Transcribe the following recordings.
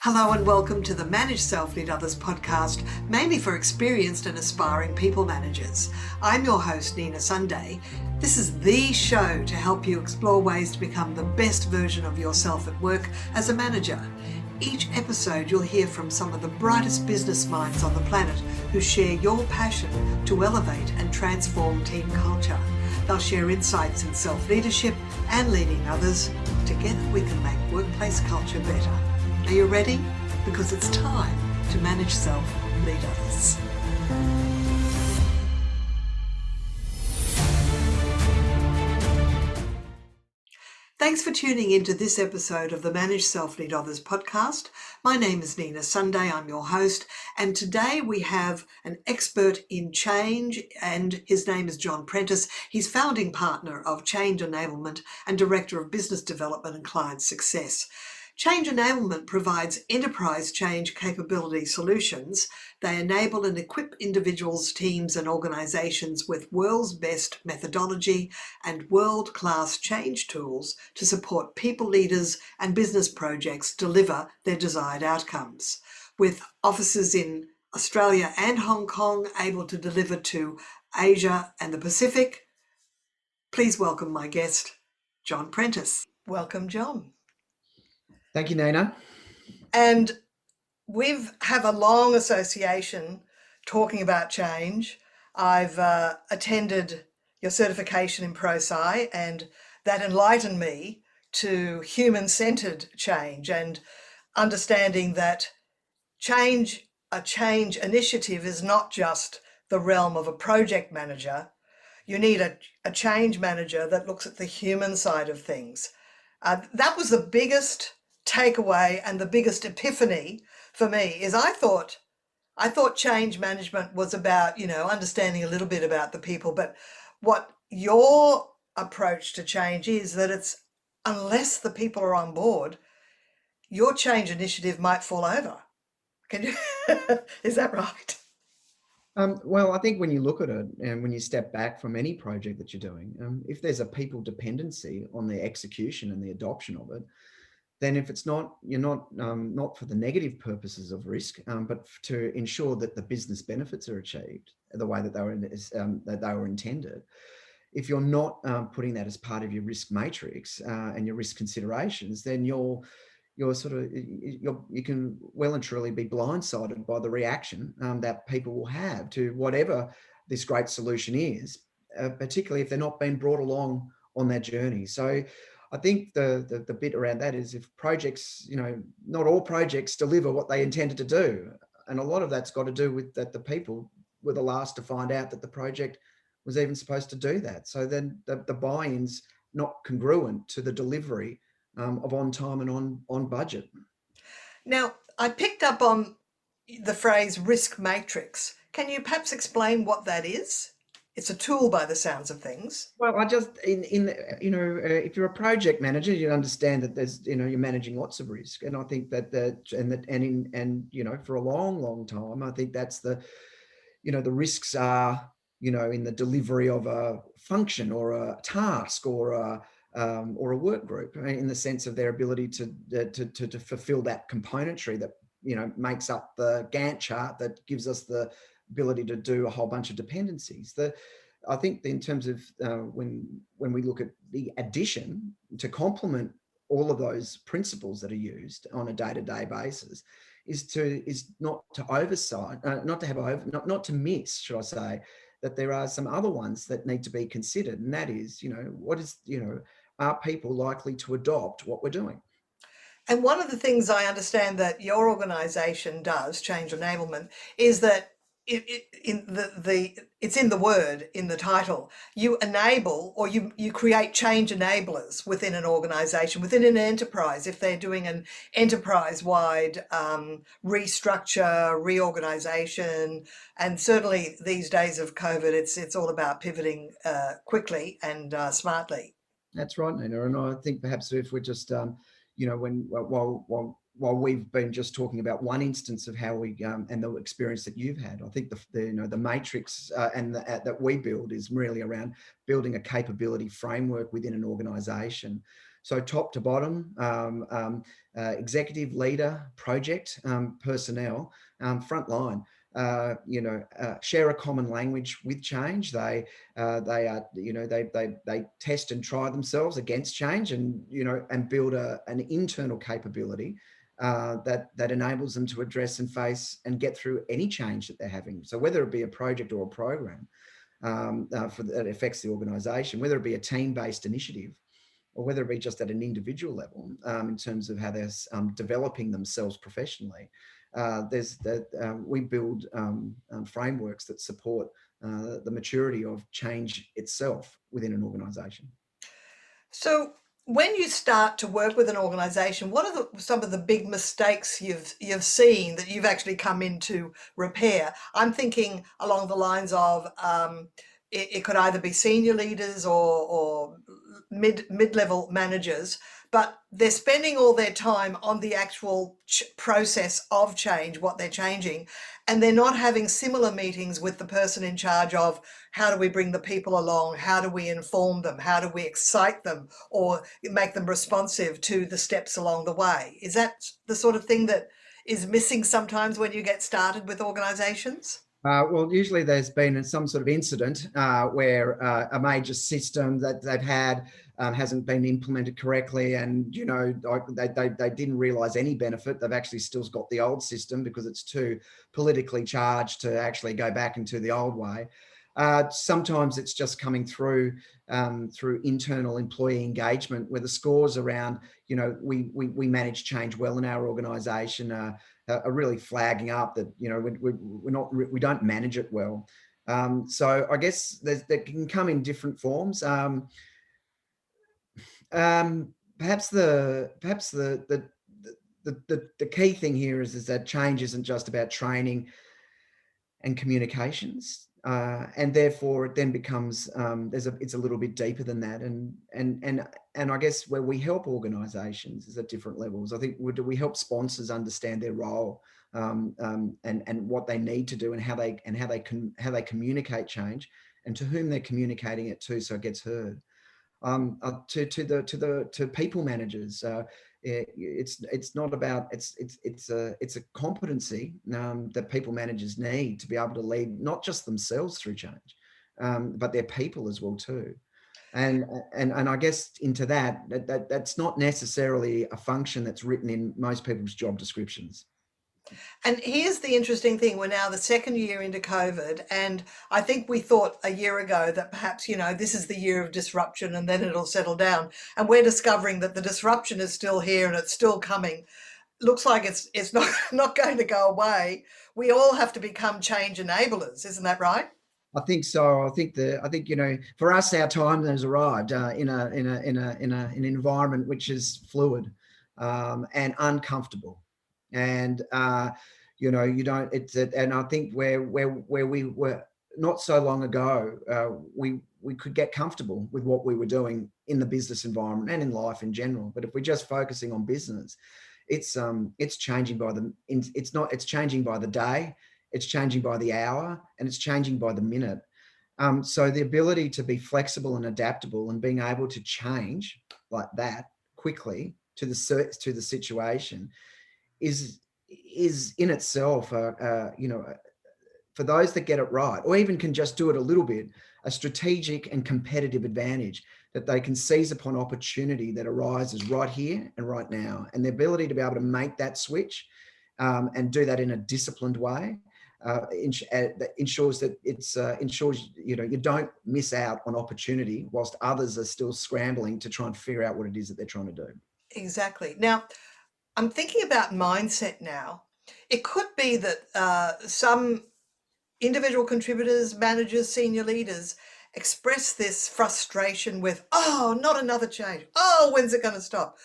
Hello and welcome to the Manage Self Lead Others podcast, mainly for experienced and aspiring people managers. I'm your host, Nina Sunday. This is the show to help you explore ways to become the best version of yourself at work as a manager. Each episode you'll hear from some of the brightest business minds on the planet who share your passion to elevate and transform team culture. They'll share insights in self-leadership and leading others. Together we can make workplace culture better. Are you ready? Because it's time to manage self, lead others. Thanks for tuning into this episode of the Manage Self Lead Others podcast. My name is Nina Sunday, I'm your host, and today we have an expert in change, and his name is John Prentice. He's founding partner of Change Enablement and Director of Business Development and Client Success. Change Enablement provides enterprise change capability solutions. They enable and equip individuals, teams and organisations with world's best methodology and world-class change tools to support people leaders and business projects deliver their desired outcomes. With offices in Australia and Hong Kong able to deliver to Asia and the Pacific, please welcome my guest, John Prentice. Welcome, John. Thank you, Nina. And we have a long association talking about change. I've attended your certification in ProSci, and that enlightened me to human-centered change and understanding that a change initiative is not just the realm of a project manager. You need a change manager that looks at the human side of things. That was the biggest takeaway and the biggest epiphany for me is I thought change management was about, understanding a little bit about the people, but what your approach to change is that it's unless the people are on board, your change initiative might fall over. Is that right? Well, I think when you look at it and when you step back from any project that you're doing, if there's a people dependency on the execution and the adoption of it, then if it's not, you're not for the negative purposes of risk, but to ensure that the business benefits are achieved the way that they were intended. If you're not putting that as part of your risk matrix and your risk considerations, then you can well and truly be blindsided by the reaction that people will have to whatever this great solution is, particularly if they're not being brought along on their journey. So I think the bit around that is if projects, not all projects deliver what they intended to do. And a lot of that's got to do with that the people were the last to find out that the project was even supposed to do that. So then the buy-in's not congruent to the delivery of on time and on budget. Now, I picked up on the phrase risk matrix. Can you perhaps explain what that is? It's a tool by the sounds of things. Well, I just, if you're a project manager, you understand that there's, you're managing lots of risk. And I think for a long, long time, I think that's the risks are, in the delivery of a function or a task or a work group in the sense of their ability to fulfill that componentry that, makes up the Gantt chart that gives us the ability to do a whole bunch of dependencies. I think in terms of when we look at the addition to complement all of those principles that are used on a day-to-day basis is not to miss, should I say, that there are some other ones that need to be considered, and that is, are people likely to adopt what we're doing? And one of the things I understand that your organisation does, Change Enablement, is that it's in the word, in the title. You enable or you create change enablers within an organisation, within an enterprise. If they're doing an enterprise-wide restructure, reorganisation, and certainly these days of COVID, it's all about pivoting quickly and smartly. That's right, Nina. And I think perhaps if we're just while we've been just talking about one instance of how we and the experience that you've had, I think the matrix that we build is really around building a capability framework within an organisation So top to bottom, executive, leader, project, personnel, frontline. Share a common language with change. They are, they test and try themselves against change, and build an internal capability that enables them to address and face and get through any change that they're having. So whether it be a project or a program that affects the organisation, whether it be a team-based initiative, or whether it be just at an individual level, in terms of how they're developing themselves professionally. We build frameworks that support the maturity of change itself within an organisation. So when you start to work with an organisation, what are some of the big mistakes you've seen that you've actually come in to repair? I'm thinking along the lines of it could either be senior leaders or mid-level managers, but they're spending all their time on the actual process of change, what they're changing, and they're not having similar meetings with the person in charge of how do we bring the people along, how do we inform them, how do we excite them or make them responsive to the steps along the way. Is that the sort of thing that is missing sometimes when you get started with organisations? Well, usually there's been some sort of incident where a major system that they've had hasn't been implemented correctly, and they didn't realise any benefit. They've actually still got the old system because it's too politically charged to actually go back into the old way. Sometimes it's just coming through internal employee engagement, where the scores around we manage change well in our organisation are really flagging up that we don't manage it well. So I guess that can come in different forms. Perhaps the key thing here is that change isn't just about training and communications, and therefore it then becomes it's a little bit deeper than that. And I guess where we help organisations is at different levels. I think we help sponsors understand their role, and what they need to do, and how they communicate change, and to whom they're communicating it to, so it gets heard. To people managers, it's not about it's a competency that people managers need to be able to lead not just themselves through change, but their people as well too. And I guess into that's not necessarily a function that's written in most people's job descriptions. And here's the interesting thing. We're now the second year into COVID, and I think we thought a year ago that perhaps, this is the year of disruption and then it'll settle down. And we're discovering that the disruption is still here and it's still coming. Looks like it's not going to go away. We all have to become change enablers, isn't that right? I think so. I think for us, our time has arrived in an environment which is fluid and uncomfortable, and you don't. And I think where we were not so long ago, we could get comfortable with what we were doing in the business environment and in life in general. But if we're just focusing on business, it's changing it's changing by the day. It's changing by the hour, and it's changing by the minute. So the ability to be flexible and adaptable and being able to change like that quickly to the situation is in itself, for those that get it right, or even can just do it a little bit, a strategic and competitive advantage that they can seize upon opportunity that arises right here and right now. And the ability to be able to make that switch and do that in a disciplined way ensures that ensures you don't miss out on opportunity whilst others are still scrambling to try and figure out what it is that they're trying to do. Exactly. Now, I'm thinking about mindset now. It could be that some individual contributors, managers, senior leaders express this frustration with, oh, not another change. Oh, when's it going to stop?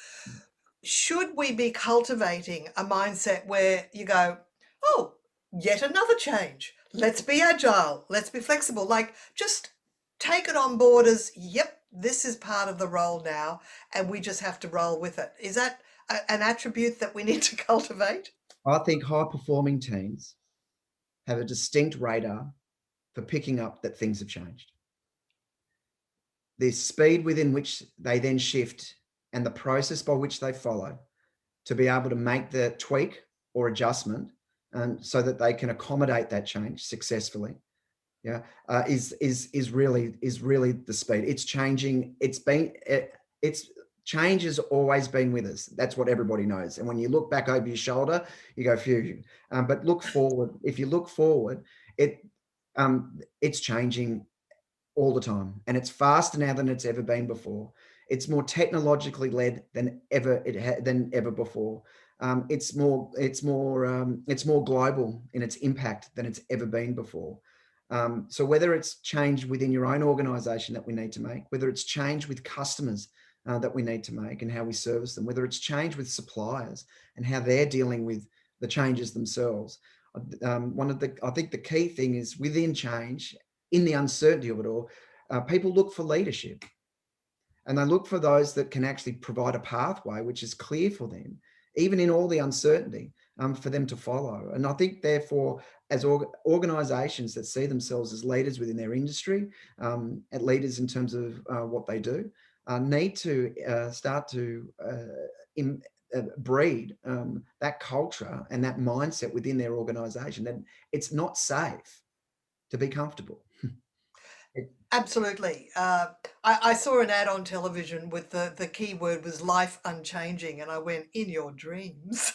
Should we be cultivating a mindset where you go, oh, yet another change? Let's be agile. Let's be flexible. Like, just take it on board as, yep, this is part of the role now, and we just have to roll with it. Is that an attribute that we need to cultivate? I think high performing teams have a distinct radar for picking up that things have changed. The speed within which they then shift and the process by which they follow to be able to make the tweak or adjustment, so that they can accommodate that change successfully, yeah, is really the speed. It's changing. It's change has always been with us. That's what everybody knows. And when you look back over your shoulder, you go, phew. But look forward. If you look forward, it's changing all the time, and it's faster now than it's ever been before. It's more technologically led than ever before. It's more global in its impact than it's ever been before. So whether it's change within your own organization that we need to make, whether it's change with customers that we need to make and how we service them, whether it's change with suppliers and how they're dealing with the changes themselves. I think the key thing is within change, in the uncertainty of it all, people look for leadership, and they look for those that can actually provide a pathway which is clear for them, even in all the uncertainty, for them to follow. And I think, therefore, as organizations that see themselves as leaders within their industry, at leaders in terms of what they do, need to start to breed that culture and that mindset within their organization, that it's not safe to be comfortable. Absolutely. I saw an ad on television with the key word was life unchanging, and I went, in your dreams.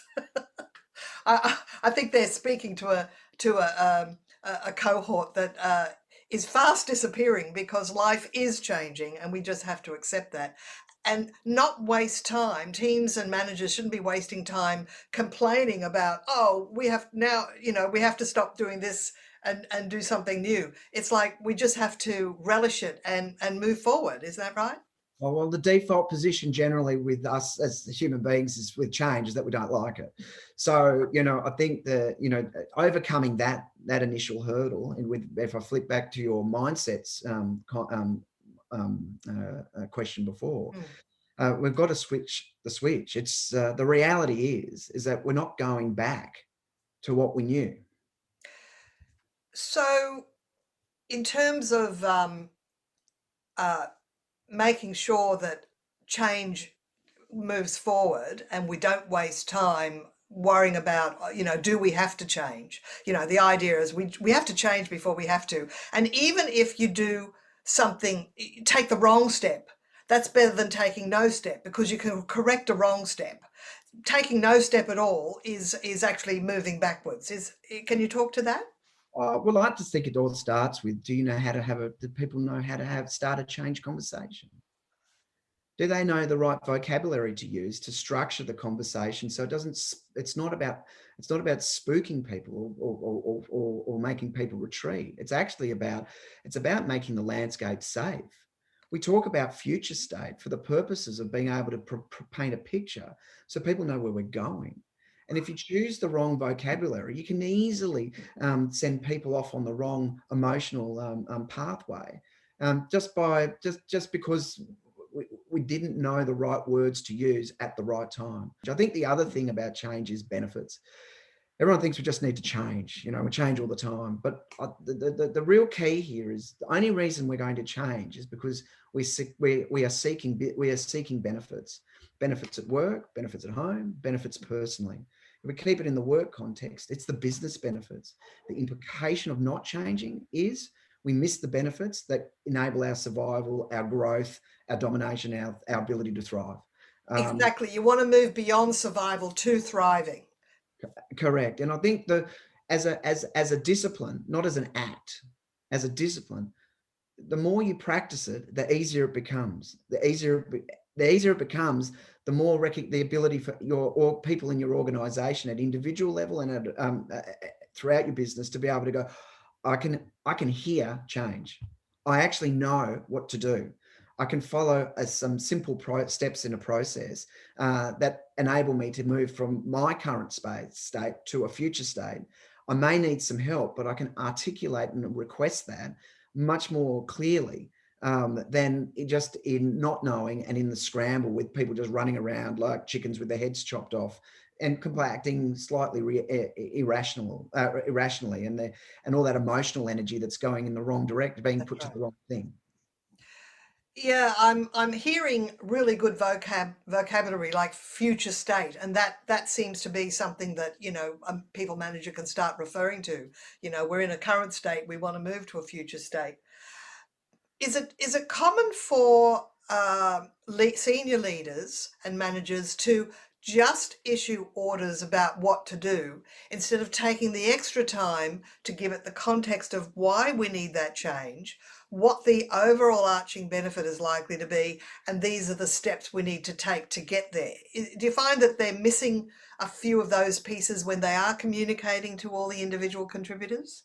I think they're speaking to a cohort that is fast disappearing because life is changing, and we just have to accept that and not waste time. Teams and managers shouldn't be wasting time complaining about, oh, we have now, we have to stop doing this and do something new. It's like we just have to relish it and move forward. Is that right? Oh, well, the default position generally with us as human beings is with change is that we don't like it. So, I think that, overcoming that initial hurdle, and if I flick back to your mindsets question before, we've got to switch the switch. It's the reality is that we're not going back to what we knew. So, in terms of uh, making sure that change moves forward and we don't waste time worrying about, do we have to change? The idea is we have to change before we have to. And even if you do something, take the wrong step, that's better than taking no step, because you can correct a wrong step. Taking no step at all is actually moving backwards. Can you talk to that? Well, I just think it all starts with, do people know how to start a change conversation? Do they know the right vocabulary to use to structure the conversation so it's not about spooking people or making people retreat. It's about making the landscape safe. We talk about future state for the purposes of being able to paint a picture so people know where we're going. And if you choose the wrong vocabulary, you can easily send people off on the wrong emotional pathway, just because we didn't know the right words to use at the right time. I think the other thing about change is benefits. Everyone thinks we just need to change. We change all the time. But the real key here is the only reason we're going to change is because we are seeking benefits. Benefits at work, benefits at home, benefits personally. If we keep it in the work context, it's the business benefits. The implication of not changing is we miss the benefits that enable our survival, our growth, our domination, our ability to thrive. Exactly. You want to move beyond survival to thriving. Correct. And I think as a discipline, not as an act, as a discipline, the more you practice it, the easier it becomes. The easier it becomes, the more the ability for people in your organization at individual level and throughout your business to be able to go, I can hear change. I actually know what to do. I can follow some simple steps in a process that enable me to move from my current state to a future state. I may need some help, but I can articulate and request that much more clearly than just in not knowing and in the scramble with people just running around like chickens with their heads chopped off and acting slightly irrationally, and all that emotional energy that's going in the wrong direction, being put to the wrong thing. Yeah, I'm hearing really good vocabulary like future state, and that seems to be something that a people manager can start referring to. We're in a current state, we want to move to a future state. Is it common for senior leaders and managers to just issue orders about what to do instead of taking the extra time to give it the context of why we need that change, what the overall arching benefit is likely to be, and these are the steps we need to take to get there? Do you find that they're missing a few of those pieces when they are communicating to all the individual contributors?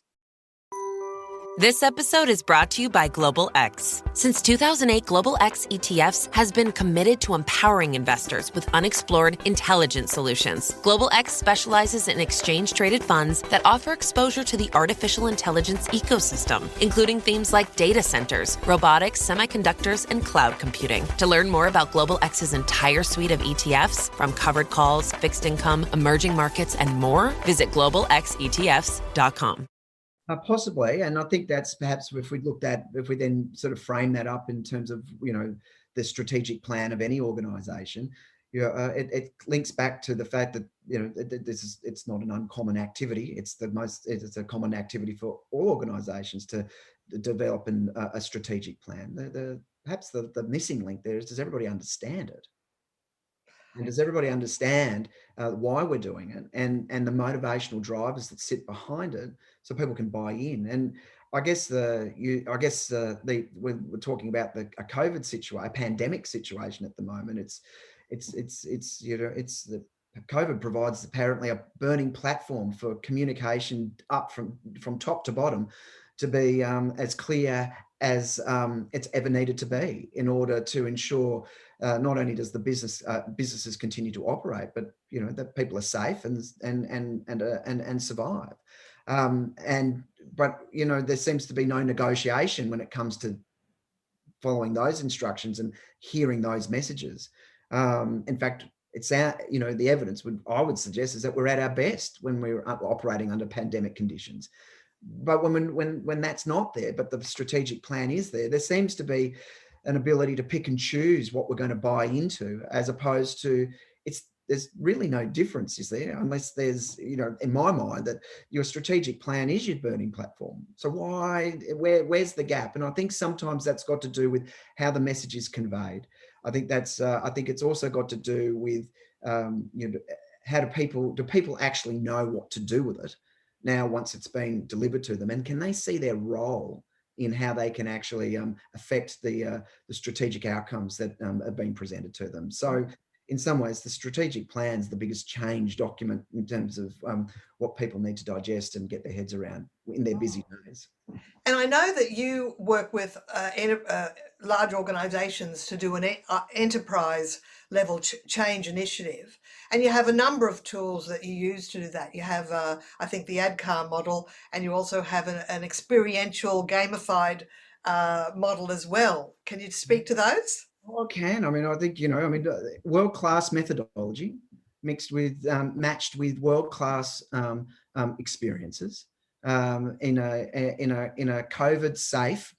This episode is brought to you by Global X. Since 2008, Global X ETFs has been committed to empowering investors with unexplored, intelligent solutions. Global X specializes in exchange-traded funds that offer exposure to the artificial intelligence ecosystem, including themes like data centers, robotics, semiconductors, and cloud computing. To learn more about Global X's entire suite of ETFs, from covered calls, fixed income, emerging markets, and more, visit globalxetfs.com. Possibly, and I think that's perhaps if we then sort of frame that up in terms of the strategic plan of any organisation, it links back to the fact that it's not an uncommon activity. It's a common activity for all organisations to develop a strategic plan. Perhaps the missing link there is, does everybody understand it? And does everybody understand why we're doing it, and the motivational drivers that sit behind it, so people can buy in? And I guess we're talking about a COVID situation, a pandemic situation at the moment. The COVID provides apparently a burning platform for communication up from top to bottom to be as clear as it's ever needed to be, in order to ensure not only does the businesses continue to operate, but that people are safe and survive. But there seems to be no negotiation when it comes to following those instructions and hearing those messages. In fact, the evidence I would suggest is that we're at our best when we're operating under pandemic conditions. But when that's not there, but the strategic plan is there seems to be an ability to pick and choose what we're going to buy into, as opposed to there's really no difference, is there? Unless there's, in my mind, that your strategic plan is your burning platform. So where's the gap? And I think sometimes that's got to do with how the message is conveyed. I think it's also got to do with, how do people actually know what to do with it now once it's been delivered to them, and can they see their role in how they can actually affect the strategic outcomes that are being presented to them. So in some ways, the strategic plan is the biggest change document in terms of what people need to digest and get their heads around in their busy days. And I know that you work with large organisations to do an enterprise level change initiative, and you have a number of tools that you use to do that. You have, I think, the ADCAR model, and you also have an experiential gamified model as well. Can you speak to those? I can. I think, world-class methodology matched with world-class experiences in a COVID-safe,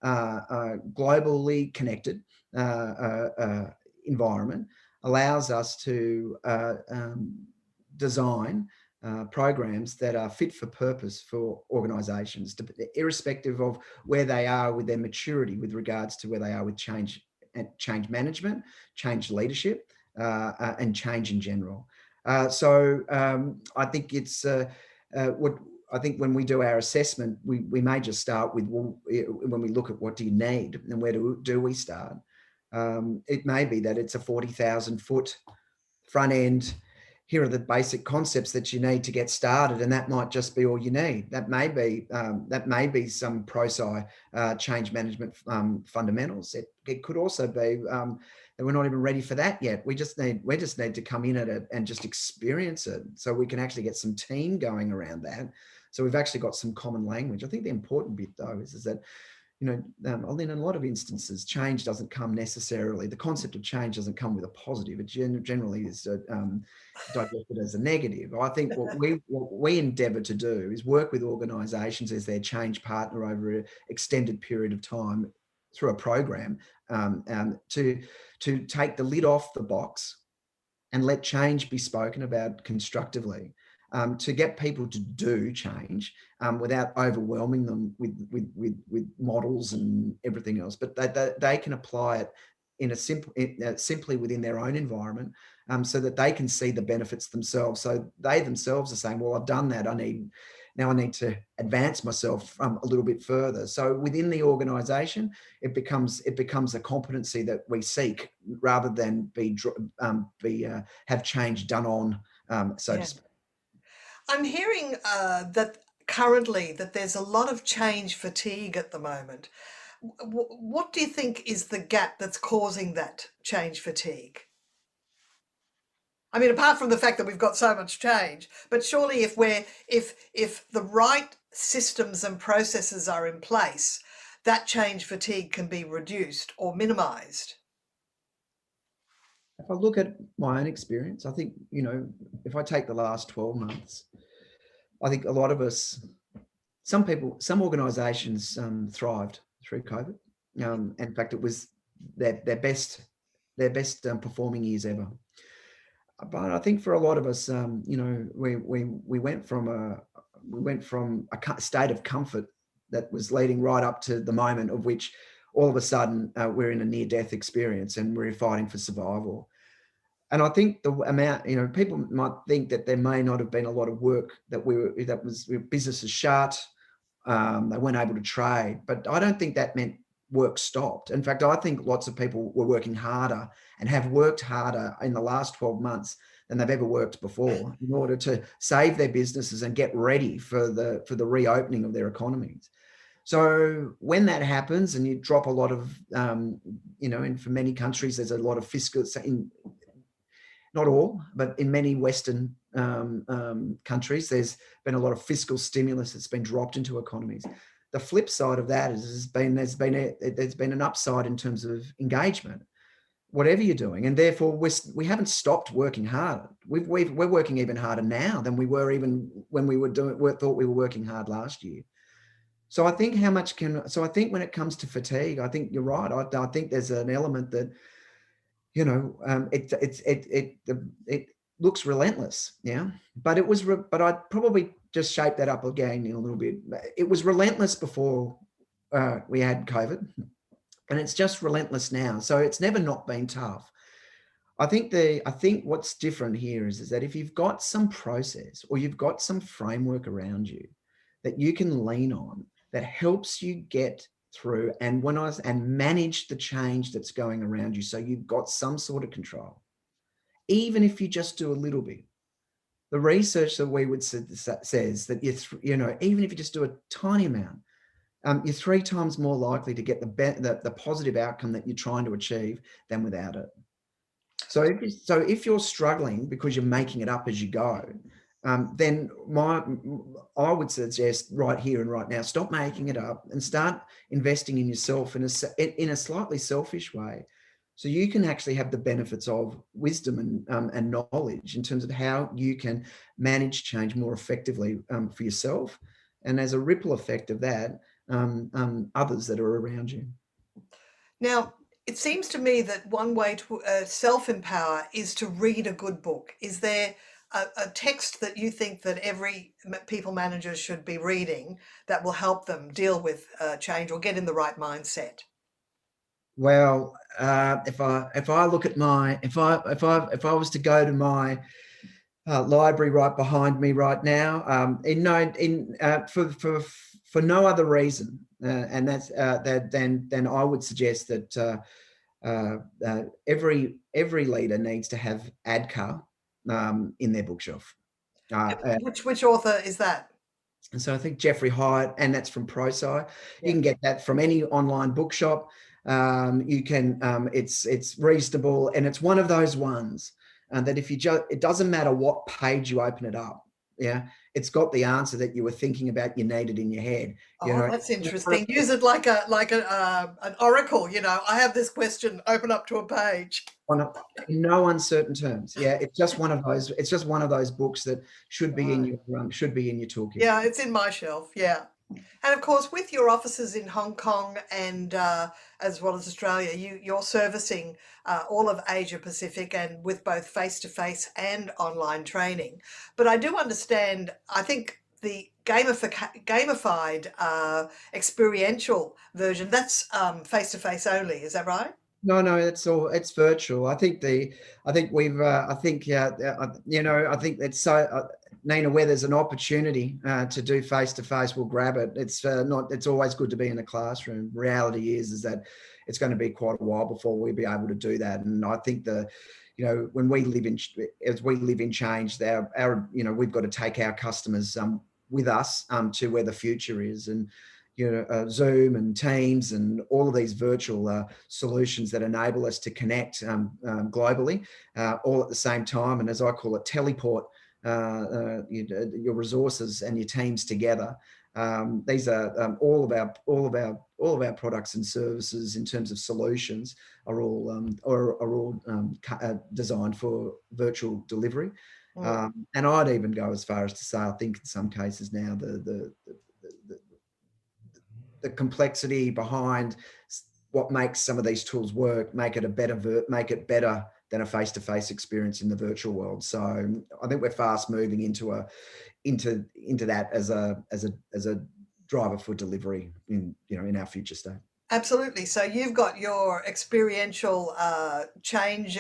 globally connected environment allows us to design programs that are fit for purpose for organisations, irrespective of where they are with their maturity with regards to where they are with change management, change leadership, and change in general. So I think I think when we do our assessment, we may just start with, when we look at what do you need and where do we start? It may be that it's a 40,000 foot front end. Here are the basic concepts that you need to get started, and that might just be all you need. That may be some ProSci change management fundamentals. It could also be that we're not even ready for that yet. We just need to come in at it and just experience it, so we can actually get some team going around that. So we've actually got some common language. I think the important bit though is that, in a lot of instances, change doesn't come necessarily. The concept of change doesn't come with a positive. It generally is digested as a negative. I think what we endeavour to do is work with organisations as their change partner over an extended period of time, through a program to take the lid off the box and let change be spoken about constructively, to get people to do change without overwhelming them with models and everything else, but they can apply it in a simply within their own environment, so that they can see the benefits themselves. So they themselves are saying, well, I've done that. I need to advance myself a little bit further. So within the organization, it becomes a competency that we seek, rather than have change done on, so to speak. I'm hearing that currently that there's a lot of change fatigue at the moment. What do you think is the gap that's causing that change fatigue? I mean, apart from the fact that we've got so much change, but surely if the right systems and processes are in place, that change fatigue can be reduced or minimized. If I look at my own experience, I think, if I take the last 12 months, I think a lot of us, some organizations thrived through COVID. In fact, it was their best performing years ever. But I think for a lot of us, we went from a state of comfort that was leading right up to the moment of which all of a sudden we're in a near-death experience and we're fighting for survival. And I think the amount, people might think that there may not have been a lot of work businesses shut, they weren't able to trade, but I don't think that meant work stopped. In fact, I think lots of people were working harder and have worked harder in the last 12 months than they've ever worked before, in order to save their businesses and get ready for the reopening of their economies. So when that happens and you drop a lot of, and for many countries, there's a lot of fiscal, not all, but in many Western countries, there's been a lot of fiscal stimulus that's been dropped into economies. The flip side of that is there's been an upside in terms of engagement, whatever you're doing, and therefore we haven't stopped working harder. We're working even harder now than we were even when thought we were working hard last year. So I think I think when it comes to fatigue, I think you're right. I think there's an element that, it looks relentless, yeah. But but I'd probably just shape that up again a little bit. It was relentless before we had COVID, and it's just relentless now. So it's never not been tough. I think what's different here is that if you've got some process or you've got some framework around you that you can lean on, that helps you get through and manage the change that's going around you, so you've got some sort of control, even if you just do a little bit. The research that we would says that even if you just do a tiny amount, you're 3 times more likely to get the positive outcome that you're trying to achieve than without it. So if you're struggling because you're making it up as you go, then I would suggest right here and right now, stop making it up and start investing in yourself in a slightly selfish way, so you can actually have the benefits of wisdom and knowledge in terms of how you can manage change more effectively for yourself, and as a ripple effect of that, others that are around you. Now, it seems to me that one way to self-empower is to read a good book. Is there a text that you think that every people manager should be reading that will help them deal with change or get in the right mindset? Well, if I look at if I was to go to my library right behind me right now, for no other reason, and that's then I would suggest that every leader needs to have ADKAR in their bookshelf. Which author is that? And so I think Jeffrey Hyatt, and that's from ProSci. You can get that from any online bookshop. You can, it's reasonable, and it's one of those ones that if you it doesn't matter what page you open it up, yeah, it's got the answer that you were thinking about, you needed in your head. That's interesting. Use it like an oracle. I have this question. Open up to a page. In no uncertain terms. Yeah, it's just one of those. It's just one of those books that should be in your toolkit. Yeah, it's in my shelf. Yeah. And of course, with your offices in Hong Kong and as well as Australia, you're servicing all of Asia Pacific and with both face-to-face and online training. But I do understand, I think the gamified experiential version, that's face-to-face only, is that right? No, it's virtual. I think we've, yeah, I think it's so, Nina, where there's an opportunity to do face to face, we'll grab it. It's always good to be in a classroom. Reality is that it's going to be quite a while before we'll be able to do that. And I think when as we live in change, we've got to take our customers with us to where the future is. And Zoom and Teams and all of these virtual solutions that enable us to connect globally, all at the same time. And as I call it, teleport your resources and your teams together. These are all of our products and services in terms of solutions are all designed for virtual delivery. And I'd even go as far as to say, I think in some cases now the complexity behind what makes some of these tools work, make it better than a face-to-face experience in the virtual world. So I think we're fast moving into that as a driver for delivery in our future state. Absolutely. So you've got your experiential change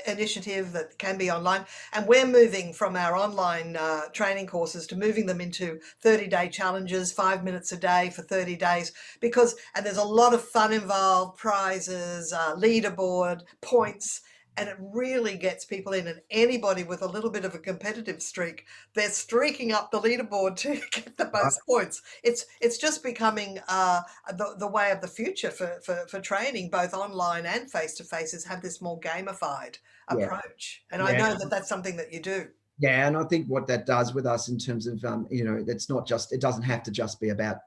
initiative that can be online, and we're moving from our online training courses to moving them into 30-day challenges, 5 minutes a day for 30 days, and there's a lot of fun involved, prizes, leaderboard, points, and it really gets people in. And anybody with a little bit of a competitive streak, they're streaking up the leaderboard to get the most points. It's just becoming the way of the future for training, both online and face-to-face, is have this more gamified approach. And I know that that's something that you do. Yeah, and I think what that does with us in terms of, it doesn't have to just be about,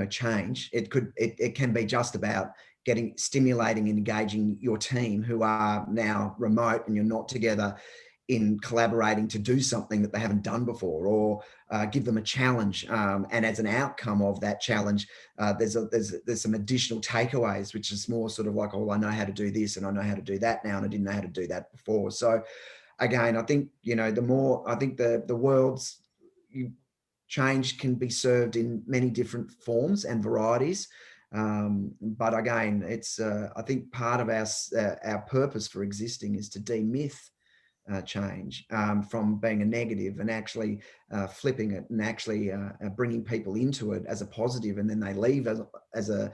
change. It can be just about stimulating and engaging your team who are now remote and you're not together, in collaborating to do something that they haven't done before, or give them a challenge. And as an outcome of that challenge, there's some additional takeaways, which is more sort of like, oh, I know how to do this and I know how to do that now, and I didn't know how to do that before. So again, I think, the world's change can be served in many different forms and varieties. But again, it's I think part of our purpose for existing is to demyth change from being a negative, and actually flipping it and actually bringing people into it as a positive, and then they leave as a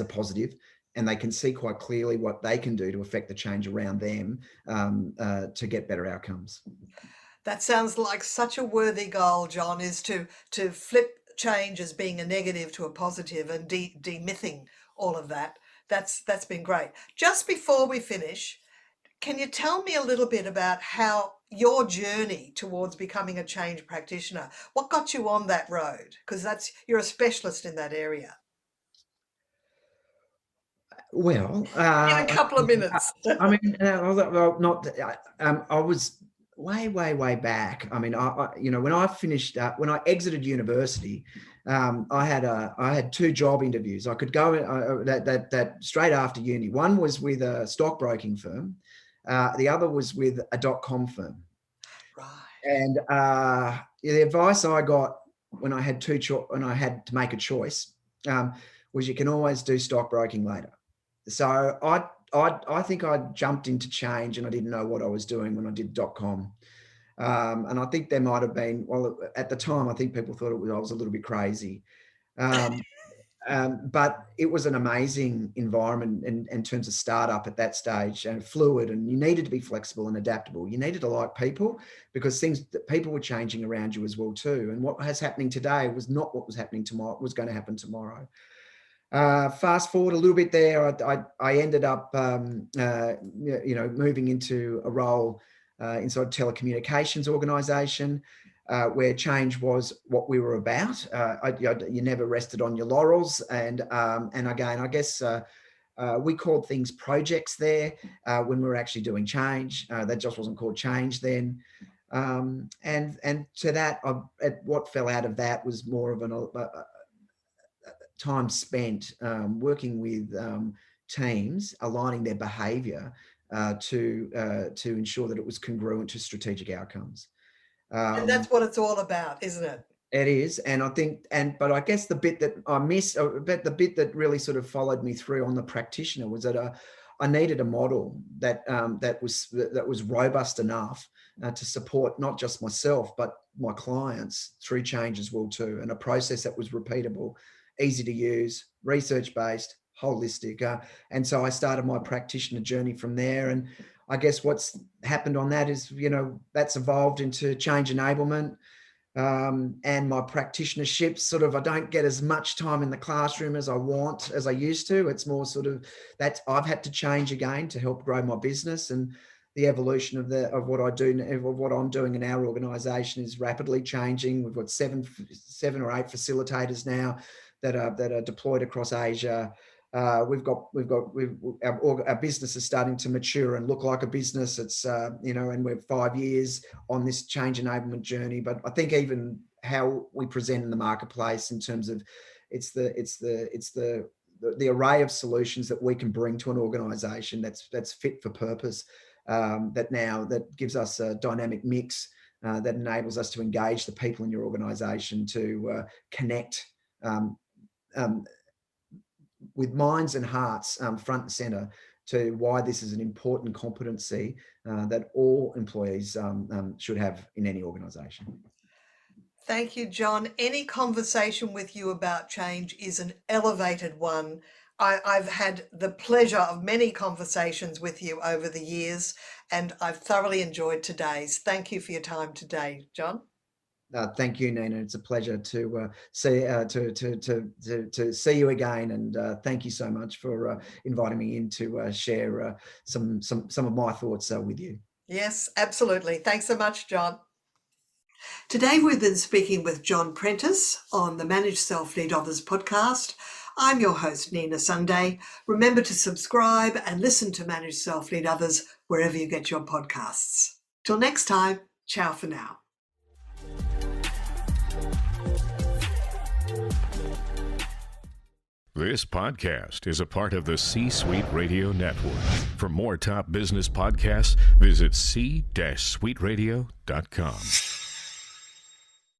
positive, and they can see quite clearly what they can do to affect the change around them to get better outcomes. That sounds like such a worthy goal, John, is to flip change as being a negative to a positive, and demything all of that. That's been great. Just before we finish, can you tell me a little bit about how your journey towards becoming a change practitioner, what got you on that road? Because you're a specialist in that area. Well, In a couple of minutes. I mean, I was way back. I mean, when I finished, when I exited university, I had two job interviews. I could go that straight after uni. One was with a stockbroking firm. The other was with a .com firm. Right. And the advice I got when I had when I had to make a choice was, you can always do stockbroking later. So I think I jumped into change, and I didn't know what I was doing when I did .com. And I think there might have been, well, at the time, I think people thought I was a little bit crazy. But it was an amazing environment in terms of startup at that stage, and fluid, and you needed to be flexible and adaptable. You needed to like people, because people were changing around you as well too. And what was happening today was not what was happening tomorrow, was going to happen tomorrow. Fast forward a little bit there, I ended up, moving into a role inside a telecommunications organisation, where change was what we were about. You never rested on your laurels, and again, I guess we called things projects there when we were actually doing change. That just wasn't called change then. And to that, what fell out of that was more of time spent working with teams, aligning their behaviour to ensure that it was congruent to strategic outcomes. And that's what it's all about, isn't it? It is, and I think, but I guess the bit that I miss, but the bit that really sort of followed me through on the practitioner was that I needed a model that was robust enough to support not just myself but my clients through change as well too, and a process that was repeatable, easy to use, research based, holistic, and so I started my practitioner journey from there. And I guess what's happened on that is, that's evolved into change enablement. And my practitionership I don't get as much time in the classroom as I used to. It's more that I've had to change again to help grow my business, and the evolution of what I do, of what I'm doing in our organisation is rapidly changing. We've got seven or eight facilitators now that are deployed across Asia. Our business is starting to mature and look like a business. It's and we're 5 years on this change enablement journey. But I think even how we present in the marketplace in terms of it's the array of solutions that we can bring to an organisation that's fit for purpose. That gives us a dynamic mix that enables us to engage the people in your organisation to connect. With minds and hearts front and center to why this is an important competency that all employees should have in any organisation. Thank you, John. Any conversation with you about change is an elevated one. I've had the pleasure of many conversations with you over the years, and I've thoroughly enjoyed today's. Thank you for your time today, John. Thank you, Nina. It's a pleasure to see you again, and thank you so much for inviting me in to share some of my thoughts with you. Yes, absolutely. Thanks so much, John. Today we've been speaking with John Prentice on the Manage Self Lead Others podcast. I'm your host, Nina Sunday. Remember to subscribe and listen to Manage Self Lead Others wherever you get your podcasts. Till next time, ciao for now. This podcast is a part of the C-Suite Radio Network. For more top business podcasts, visit c-suiteradio.com.